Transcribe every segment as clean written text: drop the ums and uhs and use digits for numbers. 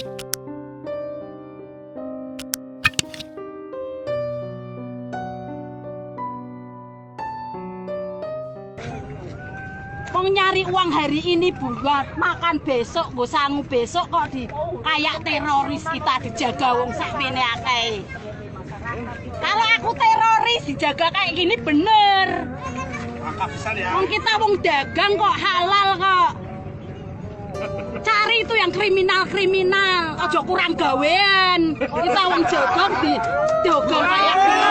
Mau nyari uang hari ini buat makan besok, gue sanggup besok kok di kayak teroris kita dijaga wong sakmene akeh. Kalau aku teroris dijaga kayak gini bener. Wong kita wong dagang kok halal kok. Cari itu yang kriminal-kriminal, ojo kurang gawean. Kita wong jagong di dagang kayak gini.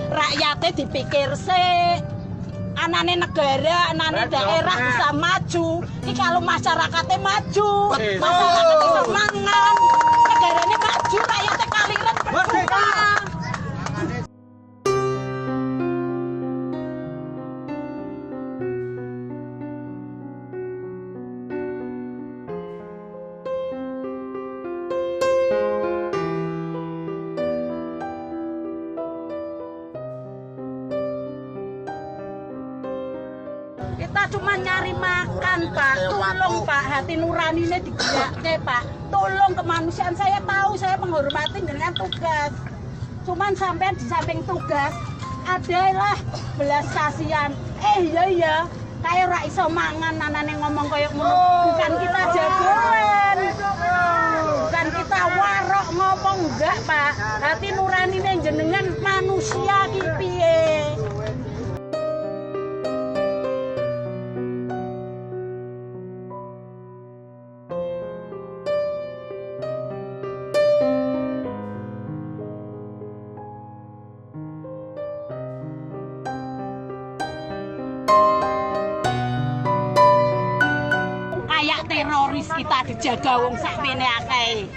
Rakyatnya dipikir sih, anane negara, anane daerah bisa maju. Ini kalau masyarakatnya maju, masyarakatnya semangat, negaranya maju, rakyatnya kaliran berbuka. Kita cuma nyari makan, Pak. Tolong, Pak, hati nuraninya digeraknya, Pak. Tolong kemanusiaan. Saya tahu, saya menghormati dengan tugas. Cuman sampai di samping tugas, adalah belas kasihan. Iya, kayak ora iso mangan, anane ngomong kayak ngono. Bukan kita jagoan. Bukan kita warok ngomong, enggak, Pak. Hati nuraninya jenengan manusia ki piye. Kayak teroris kita dijaga wong sakmene akeh.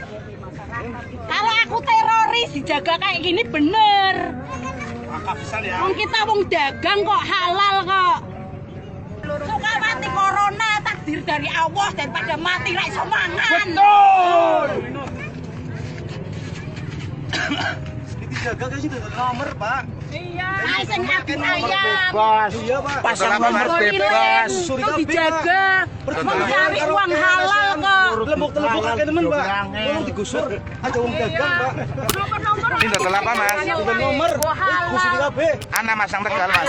Kalau aku teroris dijaga kayak gini bener. Wong kita wong dagang kok halal kok. Suka mati corona takdir dari Allah daripada mati ra iso mangan. Betul. Dijaga guys itu nomor, Pak. Iya, sing ayam. Bebas. Iya, Pak. Pasang nomor bebas. Itu dijaga. Mencari uang halal kok. Lembuk-lembuk akeh temen, Pak. Tolong digusur. Aja wong dagang, Pak. Nomor-nomor. Ini dodol apa, Mas? Nomor. Gusur kabeh. Anak masang Tegal, Mas.